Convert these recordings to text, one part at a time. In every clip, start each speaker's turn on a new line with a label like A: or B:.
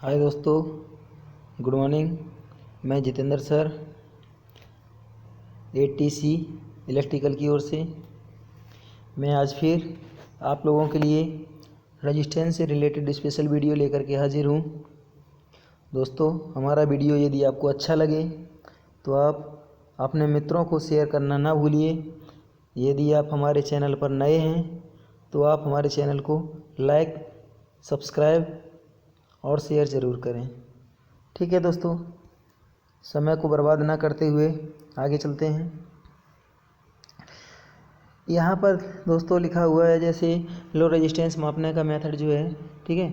A: हाय दोस्तों, good morning. मैं Jitendra sir, ATC electrical की ओर से मैं आज फिर आप लोगों के लिए रजिस्टेंस से रिलेटेड स्पेशल वीडियो लेकर के हाजिर हूँ। दोस्तों, हमारा वीडियो यदि आपको अच्छा लगे तो आप अपने मित्रों को शेयर करना ना भूलिए। यदि आप हमारे चैनल पर नए हैं तो आप हमारे चैनल को लाइक, सब्सक्राइब और शेयर ज़रूर करें। ठीक है दोस्तों, समय को बर्बाद ना करते हुए आगे चलते हैं। यहाँ पर दोस्तों लिखा हुआ है जैसे लो रेजिस्टेंस मापने का मेथड जो है, ठीक है,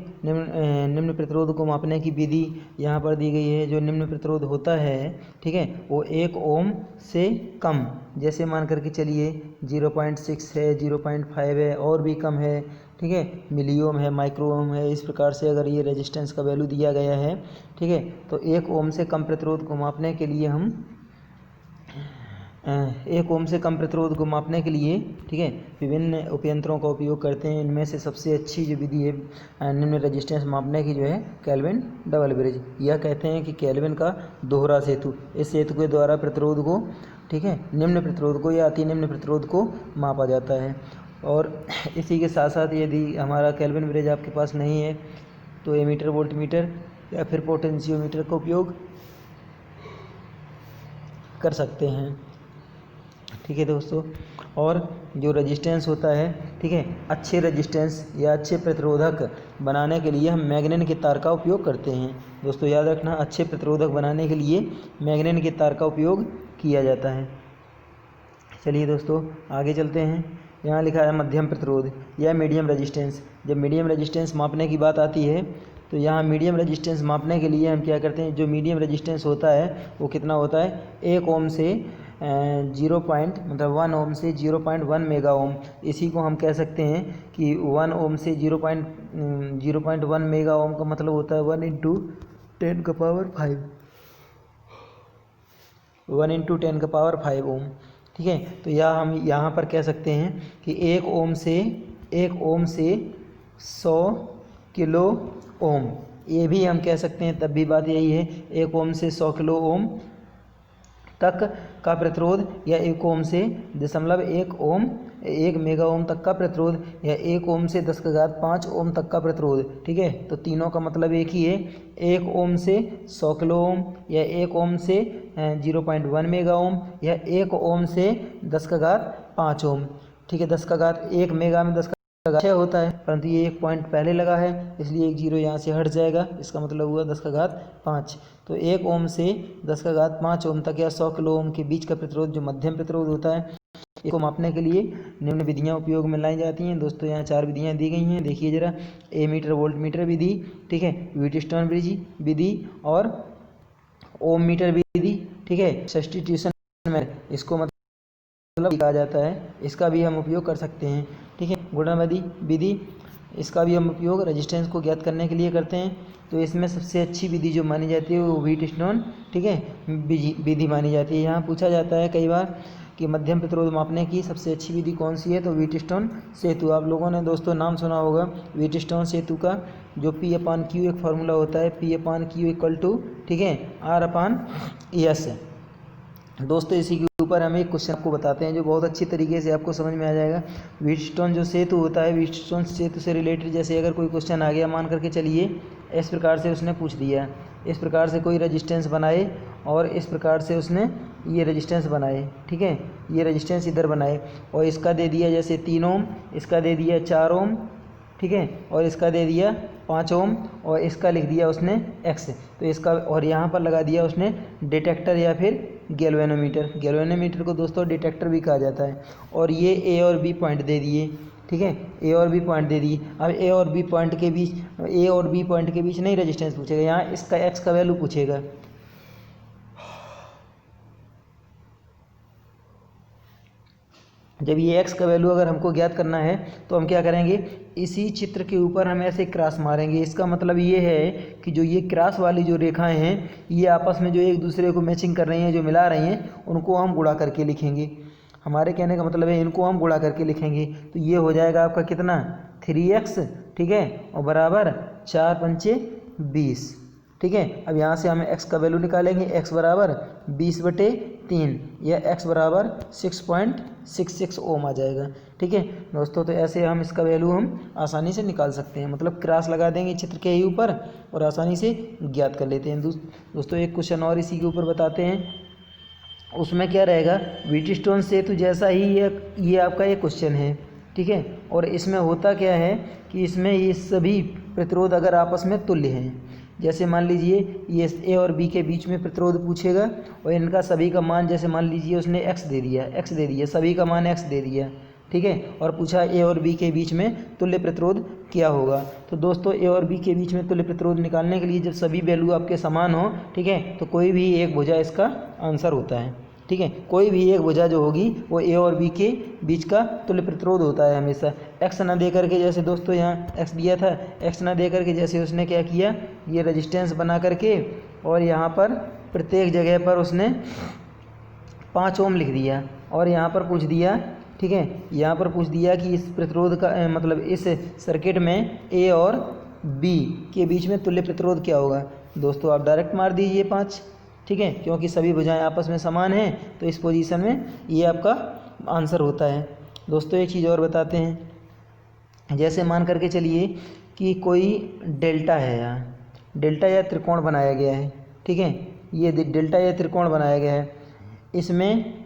A: निम्न प्रतिरोध को मापने की विधि यहाँ पर दी गई है। जो निम्न प्रतिरोध होता है, ठीक है, वो 1 ओम से कम, जैसे मान करके चलिए 0.6 है, 0.5 है और भी कम है, ठीक है, मिली ओम है, माइक्रो ओम है। इस प्रकार से अगर ये रेजिस्टेंस का वैल्यू दिया गया है, ठीक है, तो 1 ओम से कम प्रतिरोध को मापने के लिए हम 1 ओम से कम प्रतिरोध को मापने के लिए, ठीक है, विभिन्न उपयंत्रों का उपयोग करते हैं। इनमें से सबसे अच्छी जो विधि है निम्न रेजिस्टेंस मापने की जो है केल्विन डबल ब्रिज। यह कहते हैं कि केल्विन का दोहरा सेतु, इस सेतु के द्वारा प्रतिरोध को, ठीक है, निम्न प्रतिरोध को या अति निम्न प्रतिरोध को मापा जाता है। और इसी के साथ साथ यदि हमारा केल्विन ब्रिज आपके पास नहीं है तो एमीटर, वोल्टमीटर या फिर पोटेंशियोमीटर का उपयोग कर सकते हैं। ठीक है दोस्तों, और जो रेजिस्टेंस होता है, ठीक है, अच्छे रेजिस्टेंस या अच्छे प्रतिरोधक बनाने के लिए हम मैग्नीन के तार का उपयोग करते हैं। दोस्तों याद रखना, अच्छे प्रतिरोधक बनाने के लिए मैग्नीन के तार का उपयोग किया जाता है। चलिए दोस्तों आगे चलते हैं। यहाँ लिखा है मध्यम प्रतिरोध या मीडियम रेजिस्टेंस। जब मीडियम रेजिस्टेंस मापने की बात आती है तो यहाँ मीडियम रेजिस्टेंस मापने के लिए हम क्या करते हैं, जो मीडियम रेजिस्टेंस होता है वो कितना होता है, 1 ओम से 1 ओम से 0.1 मेगा ओम। इसी को हम कह सकते हैं कि 1 ओम से 0.1 मेगा ओम का मतलब होता है 1 इंटू 10⁵ 1 इंटू 10⁵ ओम। ठीक है, तो यह हम यहाँ पर कह सकते हैं कि 1 ओम से 100 किलो ओम, ये भी हम कह सकते हैं। तब भी बात यही है, 1 ओम से 100 किलो ओम तक का प्रतिरोध या 1 ओम से 1 ओम 1 मेगा ओम तक का प्रतिरोध या 1 ओम से 10⁵ ओम तक का प्रतिरोध। ठीक है, तो तीनों का मतलब एक ही है, 1 ओम से 100 किलो ओम या 1 ओम से 0.1 मेगा ओम या 1 ओम से 10⁵ ओम। ठीक है, 10⁵1 मेगा में 10⁵ होता है, परंतु ये एक पॉइंट पहले लगा है इसलिए एक जीरो यहाँ से हट जाएगा, इसका मतलब हुआ 10⁵5। तो 1 ओम से 10⁵5 ओम तक या 100 किलो ओम के बीच का प्रतिरोध जो मध्यम प्रतिरोध होता है, इसको मापने के लिए निम्न विधियाँ उपयोग में लाई जाती हैं। दोस्तों यहाँ 4 विधियाँ दी गई हैं, देखिए जरा। एमीटर वोल्टमीटर विधि, ठीक है, व्हीटस्टोन ब्रिज विधि और ओम मीटर विधि। ठीक है, सब्स्टिट्यूशन में इसको मतलब कहा जाता है, इसका भी हम उपयोग कर सकते हैं। ठीक है, गुणनवादी विधि, इसका भी हम उपयोग रेजिस्टेंस को ज्ञात करने के लिए करते हैं। तो इसमें सबसे अच्छी विधि जो मानी जाती है वो व्हीटस्टोन, ठीक है, विधि मानी जाती है। यहाँ पूछा जाता है कई बार कि मध्यम प्रतिरोध मापने की सबसे अच्छी विधि कौन सी है, तो व्हीटस्टोन सेतु। आप लोगों ने दोस्तों नाम सुना होगा व्हीटस्टोन सेतु का, जो P/Q एक फार्मूला होता है, P/Q = ठीक है R/S। दोस्तों इसी के ऊपर हम एक क्वेश्चन आपको बताते हैं जो बहुत अच्छी तरीके से आपको समझ में आ जाएगा। व्हीटस्टोन जो सेतु होता है, व्हीटस्टोन सेतु से रिलेटेड जैसे अगर कोई क्वेश्चन आ गया, मान करके चलिए इस प्रकार से उसने पूछ दिया, इस प्रकार से कोई रेजिस्टेंस बनाए और इस प्रकार से उसने ये रेजिस्टेंस बनाए, ठीक है, ये रेजिस्टेंस इधर बनाए और इसका दे दिया जैसे 3 ओम, इसका दे दिया 4 ओम, ठीक है, और इसका दे दिया 5 ओम और इसका लिख दिया उसने x। तो इसका और यहाँ पर लगा दिया उसने डिटेक्टर या फिर गैल्वेनोमीटर। गैल्वेनोमीटर को दोस्तों डिटेक्टर भी कहा जाता है। और ये ए और बी पॉइंट दे दिए, ठीक है, ए और बी पॉइंट दे दिए। अब ए और बी पॉइंट के बीच नहीं रेजिस्टेंस पूछेगा, यहाँ इसका एक्स का वैल्यू पूछेगा। जब ये x का वैल्यू अगर हमको ज्ञात करना है तो हम क्या करेंगे, इसी चित्र के ऊपर हम ऐसे क्रॉस मारेंगे। इसका मतलब ये है कि जो ये क्रॉस वाली जो रेखाएं हैं, ये आपस में जो एक दूसरे को मैचिंग कर रही हैं, जो मिला रही हैं, उनको हम गुणा करके लिखेंगे। हमारे कहने का मतलब है इनको हम गुणा करके लिखेंगे। तो ये हो जाएगा आपका कितना, 3x, ठीक है, और बराबर 4×5 20। ठीक है, अब यहाँ से हम x का वैल्यू निकालेंगे, x बराबर 20/3 या x बराबर 6.66 ओम आ जाएगा। ठीक है दोस्तों, तो ऐसे हम इसका वैल्यू हम आसानी से निकाल सकते हैं, मतलब क्रॉस लगा देंगे चित्र के ही ऊपर और आसानी से ज्ञात कर लेते हैं। दोस्तों एक क्वेश्चन और इसी के ऊपर बताते हैं। उसमें क्या रहेगा, व्हीटस्टोन सेतु जैसा ही ये आपका एक क्वेश्चन है। ठीक है, और इसमें होता क्या है कि इसमें ये सभी प्रतिरोध अगर आपस में तुल्य हैं, जैसे मान लीजिए ये ए और बी के बीच में प्रतिरोध पूछेगा और इनका सभी का मान, जैसे मान लीजिए उसने x दे दिया, सभी का मान x दे दिया। ठीक है, और पूछा ए और बी के बीच में तुल्य प्रतिरोध क्या होगा। तो दोस्तों ए और बी के बीच में तुल्य प्रतिरोध निकालने के लिए जब सभी वैल्यू आपके समान हो, ठीक है, तो कोई भी एक भुजा इसका आंसर होता है। ठीक है, कोई भी एक भुजा जो होगी वो ए और बी के बीच का तुल्य प्रतिरोध होता है हमेशा। एक्स ना दे करके, जैसे दोस्तों यहाँ एक्स दिया था, एक्स ना दे करके जैसे उसने क्या किया, ये रेजिस्टेंस बना करके और यहाँ पर प्रत्येक जगह पर उसने 5 ओम लिख दिया और यहाँ पर पूछ दिया। ठीक है, यहाँ पर पूछ दिया कि इस प्रतिरोध का मतलब इस सर्किट में ए और बी के बीच में तुल्य प्रतिरोध क्या होगा। दोस्तों आप डायरेक्ट मार दीजिए 5। ठीक है, क्योंकि सभी भुजाएं आपस में समान हैं, तो इस पोजीशन में ये आपका आंसर होता है। दोस्तों एक चीज़ और बताते हैं, जैसे मान करके चलिए कि कोई डेल्टा है, यहाँ डेल्टा या त्रिकोण बनाया गया है। ठीक है, ये डेल्टा या त्रिकोण बनाया गया है। इसमें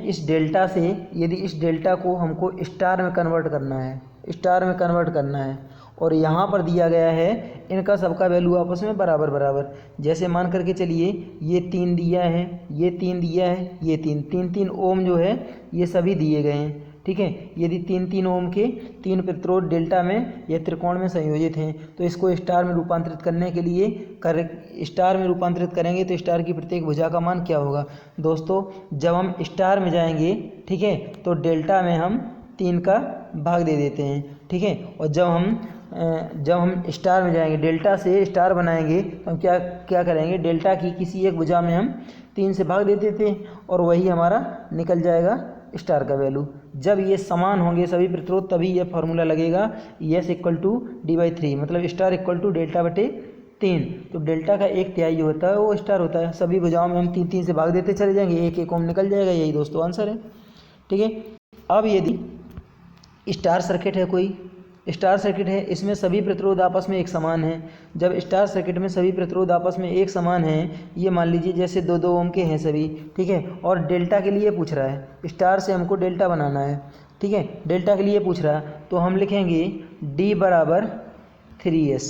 A: इस डेल्टा से, यदि इस डेल्टा को हमको स्टार में कन्वर्ट करना है और यहाँ पर दिया गया है इनका सबका वैल्यू आपस में बराबर बराबर, जैसे मान करके चलिए ये 3 दिया है, ये 3 दिया है, ये 3 ओम जो है ये सभी दिए गए हैं। ठीक है, यदि 3 ओम के 3 प्रतिरोध डेल्टा में या त्रिकोण में संयोजित हैं, तो इसको स्टार में रूपांतरित करने के लिए स्टार में रूपांतरित करेंगे तो स्टार की प्रत्येक भुजा का मान क्या होगा। दोस्तों जब हम स्टार में जाएंगे, ठीक है, तो डेल्टा में हम 3 का भाग दे देते हैं। ठीक है, और जब हम स्टार में जाएंगे, डेल्टा से स्टार बनाएंगे, तो हम क्या करेंगे, डेल्टा की किसी एक भुजा में हम 3 से भाग दे देते हैं और वही हमारा निकल जाएगा स्टार का वैल्यू। जब ये समान होंगे सभी प्रतिरोध, तभी ये फार्मूला लगेगा S = D/3, मतलब स्टार = डेल्टा/3। तो डेल्टा का 1/3 होता है वो स्टार होता है। सभी भुजाओं में हम 3 से भाग देते चले जाएंगे, 1 ओम निकल जाएगा। यही दोस्तों आंसर है। ठीक है, अब यदि स्टार सर्किट है, कोई स्टार सर्किट है, इसमें सभी प्रतिरोध आपस में एक समान हैं। जब स्टार सर्किट में सभी प्रतिरोध आपस में एक समान हैं, ये मान लीजिए जैसे 2-2 ओम के हैं सभी, ठीक है, और डेल्टा के लिए पूछ रहा है, स्टार से हमको डेल्टा बनाना है। ठीक है, डेल्टा के लिए पूछ रहा है तो हम लिखेंगे D = 3s।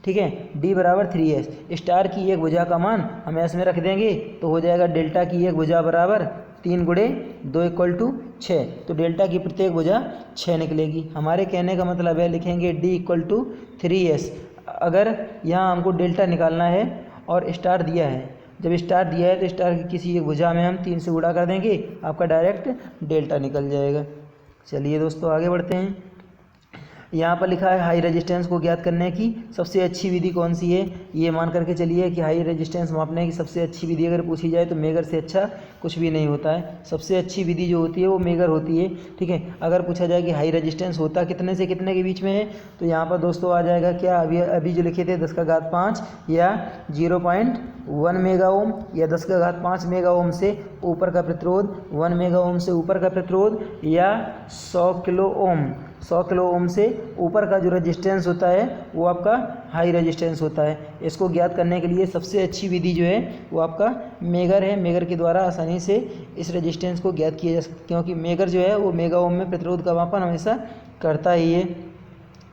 A: ठीक है, D = 3s। स्टार की एक भुजा का मान हम S में रख देंगे तो हो जाएगा डेल्टा की एक भुजा बराबर 3 × 2 = 6। तो डेल्टा की प्रत्येक भुजा 6 निकलेगी। हमारे कहने का मतलब है लिखेंगे D = 3s। अगर यहाँ हमको डेल्टा निकालना है और स्टार दिया है, जब स्टार दिया है तो स्टार की किसी एक भुजा में हम 3 से गुणा कर देंगे, आपका डायरेक्ट डेल्टा निकल जाएगा। चलिए दोस्तों आगे बढ़ते हैं। यहाँ पर लिखा है हाई रेजिस्टेंस को ज्ञात करने की सबसे अच्छी विधि कौन सी है। ये मान करके चलिए कि हाई रेजिस्टेंस मापने की सबसे अच्छी विधि अगर पूछी जाए तो मेगर से अच्छा कुछ भी नहीं होता है। सबसे अच्छी विधि जो होती है वो मेगर होती है। ठीक है, अगर पूछा जाए कि हाई रेजिस्टेंस होता कितने से कितने के बीच में है, तो यहाँ पर दोस्तों आ जाएगा क्या, अभी जो लिखे थे 10⁵ या 0.1 मेगा ओम या 10⁵ मेगा ओम से ऊपर का प्रतिरोध, 1 मेगा ओम से ऊपर का प्रतिरोध, या 100 किलो ओम से ऊपर का जो रेजिस्टेंस होता है वो आपका हाई रेजिस्टेंस होता है। इसको ज्ञात करने के लिए सबसे अच्छी विधि जो है वो आपका मेगर है। मेगर के द्वारा आसानी से इस रेजिस्टेंस को ज्ञात किया जा सकता है, क्योंकि मेगर जो है वो मेगा ओम में प्रतिरोध का मापन हमेशा करता ही है।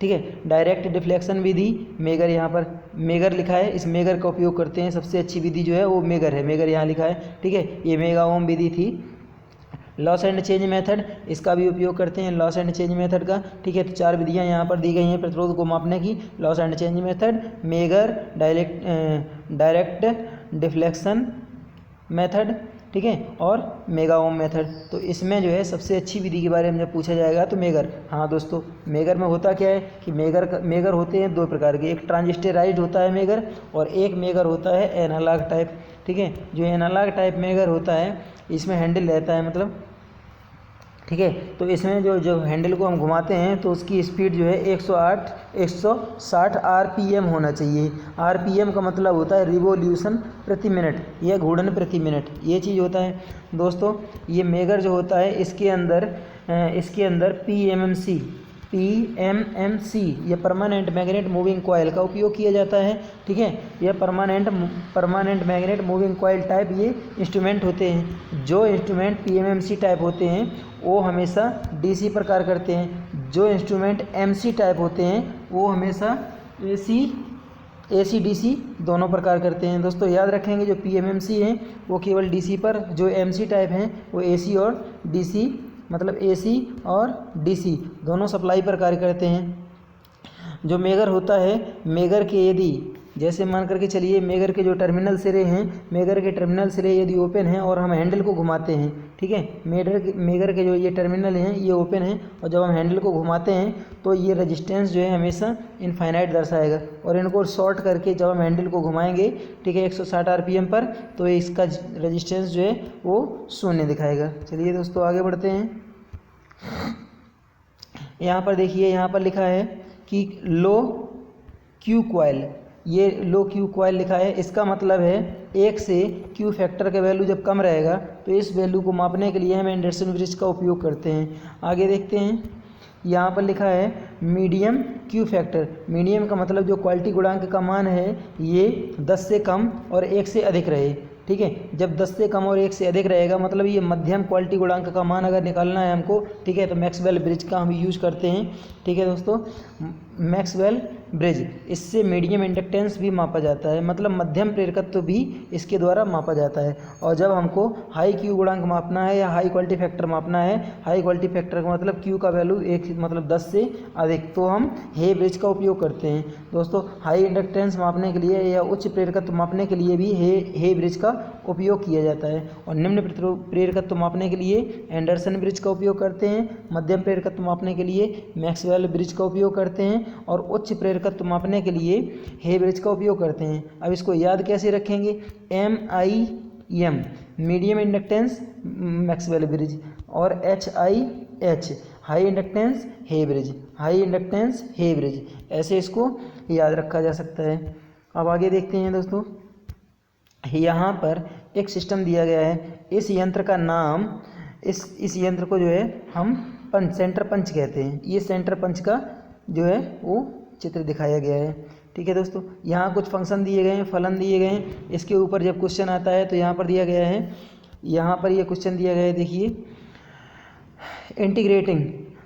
A: ठीक है, डायरेक्ट डिफ्लेक्शन विधि, मेगर यहाँ पर मेगर लिखा है, इस मेगर का उपयोग करते हैं। सबसे अच्छी विधि जो है वो मेगर है, मेगर यहाँ लिखा है। ठीक है, ये मेगा ओम विधि थी। लॉस एंड चेंज मेथड, इसका भी उपयोग करते हैं, लॉस एंड चेंज मेथड का। ठीक है, तो 4 विधियां यहाँ पर दी गई हैं प्रतिरोध को मापने की। Loss and change method, megger, direct deflection method, ठीक है, और मेगा ओम मेथड। तो इसमें जो है सबसे अच्छी विधि के बारे में जब पूछा जाएगा तो मेगर। हाँ दोस्तों, मेगर में होता क्या है कि मेगर होते हैं 2 प्रकार के, एक ट्रांजिस्टराइज्ड होता है मेगर और एक मेगर होता है एनालॉग टाइप। ठीक है, जो एनालॉग टाइप मेगर होता है इसमें हैंडल रहता है, मतलब ठीक है। तो इसमें जो हैंडल को हम घुमाते हैं तो उसकी स्पीड जो है 160 आरपीएम होना चाहिए। आरपीएम का मतलब होता है रिवोल्यूशन प्रति मिनट या घूर्णन प्रति मिनट, ये चीज़ होता है दोस्तों। ये मेगर जो होता है इसके अंदर पीएमएमसी ये परमानेंट मैग्नेट मूविंग कॉयल का उपयोग किया जाता है। ठीक है, यह permanent magnet moving coil type ये इंस्ट्रूमेंट होते हैं। जो इंस्ट्रूमेंट पीएमएमसी टाइप होते हैं वो हमेशा डीसी पर कार्य करते हैं। जो इंस्ट्रूमेंट एमसी टाइप होते हैं वो हमेशा एसी डीसी दोनों प्रकार करते हैं। दोस्तों याद रखेंगे, जो पीएमएमसी हैं वो केवल डीसी पर, जो एमसी टाइप हैं वो एसी और डीसी मतलब एसी और डीसी दोनों सप्लाई पर कार्य करते हैं। जो मेगर होता है, मेगर के यदि जैसे मान करके चलिए मेगर के जो टर्मिनल सिरे हैं, मेगर के टर्मिनल सिरे यदि ओपन हैं और हम हैंडल को घुमाते हैं, ठीक है, मेगर के जो ये टर्मिनल हैं ये ओपन हैं और जब हम हैंडल को घुमाते हैं तो ये रेजिस्टेंस जो है हमेशा इनफाइनाइट दर्शाएगा और इनको शॉर्ट करके जब हम हैंडल को घुमाएंगे, ठीक है, 160 आरपीएम पर, तो इसका रेजिस्टेंस जो है वो 0 दिखाएगा। चलिए दोस्तों आगे बढ़ते हैं। यहाँ पर देखिए, यहाँ पर लिखा है कि लो क्यू कॉयल, ये लो क्यू कॉयल लिखा है। इसका मतलब है 1 से क्यू फैक्टर का वैल्यू जब कम रहेगा तो इस वैल्यू को मापने के लिए हम एंडरसन ब्रिज का उपयोग करते हैं। आगे देखते हैं, यहाँ पर लिखा है मीडियम क्यू फैक्टर। मीडियम का मतलब जो क्वालिटी गुणांक का मान है ये 10 से कम और 1 से अधिक रहे। ठीक है, जब 10 से कम और 1 से अधिक रहेगा मतलब ये मध्यम क्वालिटी गुणांक का मान अगर निकालना है हमको, ठीक है, तो मैक्सवेल ब्रिज का हम यूज करते हैं। ठीक है दोस्तों, मैक्सवेल ब्रिज, इससे मीडियम इंडक्टेंस भी मापा जाता है, मतलब मध्यम प्रेरकत्व भी इसके द्वारा मापा जाता है। और जब हमको हाई क्यू गुणांक मापना है या हाई क्वालिटी फैक्टर मापना है, हाई क्वालिटी फैक्टर का मतलब क्यू का वैल्यू 1 मतलब 10 से अधिक, तो हम हे ब्रिज का उपयोग करते हैं। दोस्तों हाई इंडक्टेंस मापने के लिए या उच्च प्रेरकत्व मापने के लिए भी हे ब्रिज का उपयोग किया जाता है। और निम्न प्रेरकत्व मापने के लिए एंडरसन ब्रिज का उपयोग करते हैं, मध्यम प्रेरकत्व मापने के लिए मैक्सवेल ब्रिज का उपयोग करते हैं और उच्च प्रेरकत्व मापने के लिए हे ब्रिज का उपयोग करते हैं। अब इसको याद कैसे रखेंगे, MIM medium inductance Maxwell bridge और HIH हाई इंडक्टेंस हे ब्रिज, हाई इंडक्टेंस हे ब्रिज, ऐसे इसको याद रखा जा सकता है। अब आगे देखते हैं दोस्तों, यहाँ पर एक सिस्टम दिया गया है। इस यंत्र का नाम, इस यंत्र को जो है हम सेंटर पंच कहते हैं। ये सेंटर पंच का जो है वो चित्र दिखाया गया है। ठीक है दोस्तों, यहाँ कुछ फंक्शन दिए गए हैं, फलन दिए गए हैं। इसके ऊपर जब क्वेश्चन आता है तो यहाँ पर दिया गया है, यहाँ पर ये क्वेश्चन दिया गया है, देखिए, इंटीग्रेटिंग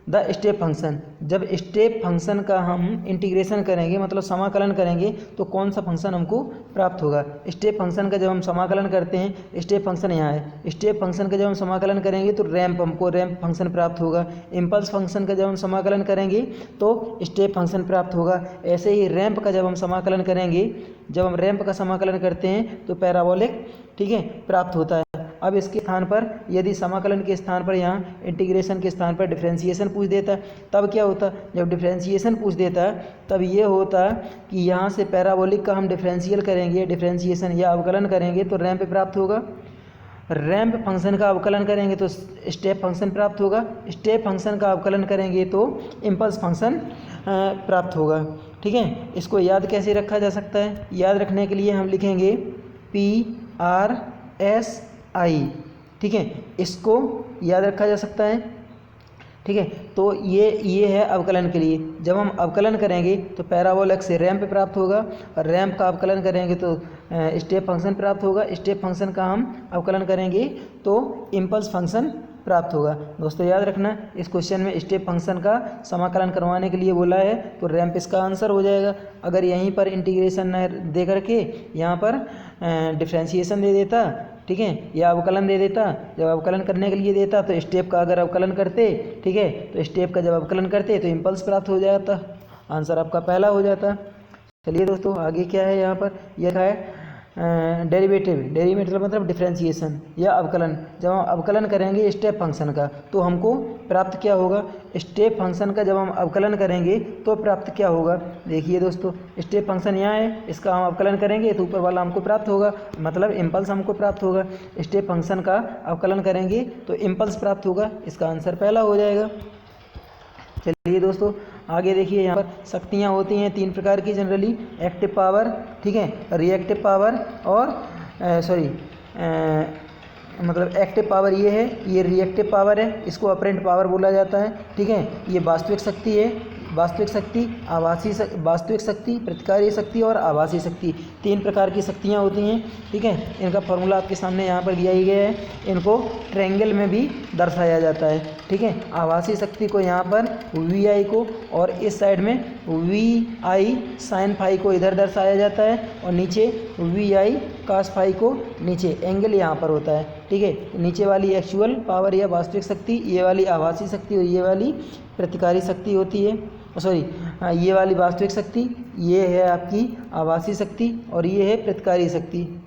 A: द स्टेप फंक्शन। जब स्टेप फंक्शन का हम इंटीग्रेशन करेंगे मतलब समाकलन करेंगे तो कौन सा फंक्शन हमको प्राप्त होगा। स्टेप फंक्शन का जब हम समाकलन करते हैं, स्टेप फंक्शन यहाँ है, स्टेप फंक्शन का जब हम समाकलन करेंगे तो हमको रैंप फंक्शन प्राप्त होगा। इम्पल्स फंक्शन का जब हम समाकलन करेंगे तो स्टेप फंक्शन प्राप्त होगा। ऐसे ही रैंप का जब हम समाकलन करेंगे, जब हम रैंप का समाकलन करते हैं तो पैराबोलिक, ठीक है, प्राप्त होता है। अब इसके स्थान पर यदि समाकलन के स्थान पर यहाँ इंटीग्रेशन के स्थान पर डिफरेंशिएशन पूछ देता, तब क्या होता, जब डिफरेंशिएशन पूछ देता तब ये होता कि यहाँ से पैराबोलिक का हम डिफरेंशियल करेंगे, डिफरेंशिएशन या अवकलन करेंगे तो रैंप प्राप्त होगा। रैंप फंक्शन का अवकलन करेंगे तो स्टेप फंक्शन प्राप्त होगा। स्टेप फंक्शन का अवकलन करेंगे तो इम्पल्स फंक्शन प्राप्त होगा। ठीक है, इसको याद कैसे रखा जा सकता है, याद रखने के लिए हम लिखेंगे PRSI। ठीक है, इसको याद रखा जा सकता है। ठीक है, तो ये है अवकलन के लिए। जब हम अवकलन करेंगे तो पैराबोलिक से रैंप प्राप्त होगा और रैंप का अवकलन करेंगे तो स्टेप फंक्शन प्राप्त होगा। स्टेप फंक्शन का हम अवकलन करेंगे तो इम्पल्स फंक्शन प्राप्त होगा। दोस्तों याद रखना, इस क्वेश्चन में स्टेप फंक्शन का समाकलन करवाने के लिए बोला है तो रैंप इसका आंसर हो जाएगा। अगर यहीं पर इंटीग्रेशन न दे करके यहाँ पर डिफरेंशिएशन दे देता, ठीक है, या अवकलन दे देता, जब अवकलन करने के लिए देता तो स्टेप का अगर अवकलन करते, ठीक है, तो स्टेप का जब अवकलन करते तो इम्पल्स प्राप्त हो जाता, आंसर आपका पहला हो जाता। चलिए दोस्तों आगे क्या है, यहाँ पर यह है डेरिवेटिव मतलब डिफरेंशिएशन या अवकलन। जब हम अवकलन करेंगे स्टेप फंक्शन का तो हमको प्राप्त क्या होगा, स्टेप फंक्शन का जब हम अवकलन करेंगे तो प्राप्त क्या होगा। देखिए दोस्तों, स्टेप फंक्शन यहाँ है, इसका हम अवकलन करेंगे तो ऊपर वाला हमको प्राप्त होगा, मतलब इम्पल्स हमको प्राप्त होगा। स्टेप फंक्शन का अवकलन करेंगे तो इम्पल्स प्राप्त होगा, इसका आंसर पहला हो जाएगा। चलिए दोस्तों आगे देखिए, यहाँ पर शक्तियाँ होती हैं 3 प्रकार की जनरली, एक्टिव पावर, ठीक है, रिएक्टिव पावर और मतलब एक्टिव पावर ये है, ये रिएक्टिव पावर है, इसको अपरेंट पावर बोला जाता है, ठीक है। ये वास्तविक शक्ति है, वास्तविक शक्ति, वास्तविक शक्ति, प्रतिकारी शक्ति और आभासी शक्ति, 3 प्रकार की शक्तियाँ होती हैं, ठीक है। इनका फॉर्मूला आपके सामने यहाँ पर दिया ही गया है, इनको ट्रायंगल में भी दर्शाया जाता है, ठीक है। आभासी शक्ति को यहाँ पर VI को और इस साइड में VI साइन फाई को इधर दर्शाया जाता है और नीचे VI कास फाई को नीचे, एंगल यहाँ पर होता है, ठीक है। नीचे वाली एक्चुअल पावर या वास्तविक शक्ति, ये वाली आभासी शक्ति और ये वाली प्रतिकारी शक्ति होती है, ये वाली वास्तविक शक्ति, ये है आपकी आभासी शक्ति और ये है प्रतिकारी शक्ति।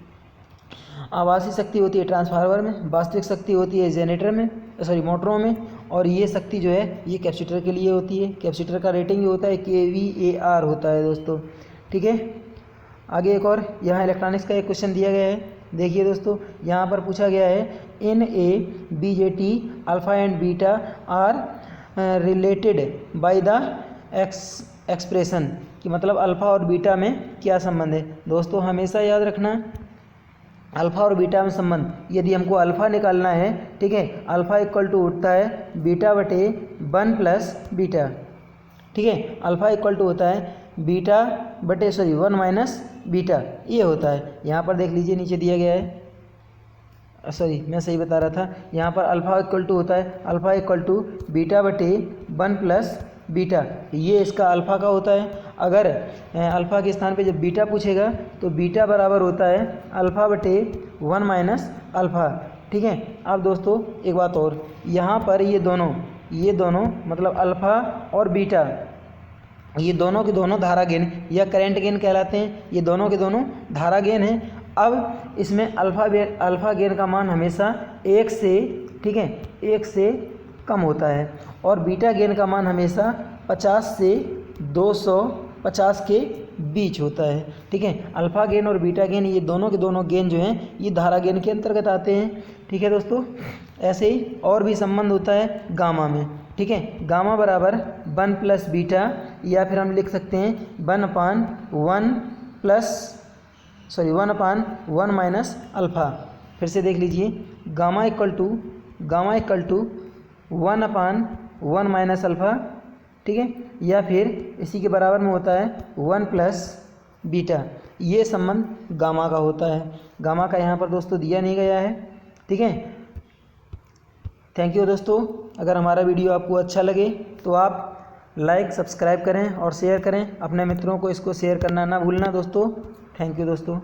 A: आभासी शक्ति होती है ट्रांसफार्मर में, वास्तविक शक्ति होती है जनरेटर में, मोटरों में, और ये शक्ति जो है ये कैपेसिटर के लिए होती है। कैपेसिटर का रेटिंग जो होता है kVAR होता है दोस्तों, ठीक है। आगे एक और यहाँ इलेक्ट्रॉनिक्स का एक क्वेश्चन दिया गया है। देखिए दोस्तों, यहाँ पर पूछा गया है in a BJT alpha and beta are related by the expression, कि मतलब अल्फ़ा और बीटा में क्या संबंध है। दोस्तों हमेशा याद रखना, अल्फ़ा और बीटा में संबंध, यदि हमको अल्फ़ा निकालना है, ठीक है, अल्फ़ा इक्वल टू होता है बीटा बटे 1 प्लस बीटा, ठीक है। अल्फ़ा इक्वल टू होता है बीटा बटे 1 माइनस बीटा, ये होता है। यहाँ पर देख लीजिए नीचे दिया गया है, मैं सही बता रहा था, यहाँ पर अल्फ़ा इक्वल टू होता है, अल्फ़ा इक्वल टू बीटा बटे 1 प्लस बीटा, ये इसका अल्फ़ा का होता है। अगर अल्फ़ा के स्थान पे जब बीटा पूछेगा तो बीटा बराबर होता है अल्फ़ा बटे 1 माइनस अल्फ़ा, ठीक है। अब दोस्तों एक बात और, यहाँ पर ये दोनों मतलब अल्फ़ा और बीटा, ये दोनों के दोनों धारा गेन या करंट गेन कहलाते हैं, ये दोनों के दोनों धारा गेन हैं। अब इसमें अल्फ़ा गेन का मान हमेशा 1 से, ठीक है, 1 से कम होता है और बीटा गेन का मान हमेशा 50 से 250 के बीच होता है, ठीक है। अल्फ़ा गेन और बीटा गेन ये दोनों के दोनों गेन जो हैं ये धारा गेन के अंतर्गत आते हैं, ठीक है दोस्तों। ऐसे ही और भी संबंध होता है गामा में, ठीक है। गामा बराबर 1 प्लस बीटा, या फिर हम लिख सकते हैं 1/1 माइनस अल्फ़ा। फिर से देख लीजिए, gamma equal to 1/1 minus alpha, ठीक है, या फिर इसी के बराबर में होता है 1 प्लस बीटा। ये संबंध गामा का होता है। गामा का यहाँ पर दोस्तों दिया नहीं गया है, ठीक है। थैंक यू दोस्तों। अगर हमारा वीडियो आपको अच्छा लगे तो आप लाइक सब्सक्राइब करें और शेयर करें, अपने मित्रों को इसको शेयर करना ना भूलना दोस्तों। थैंक यू दोस्तों।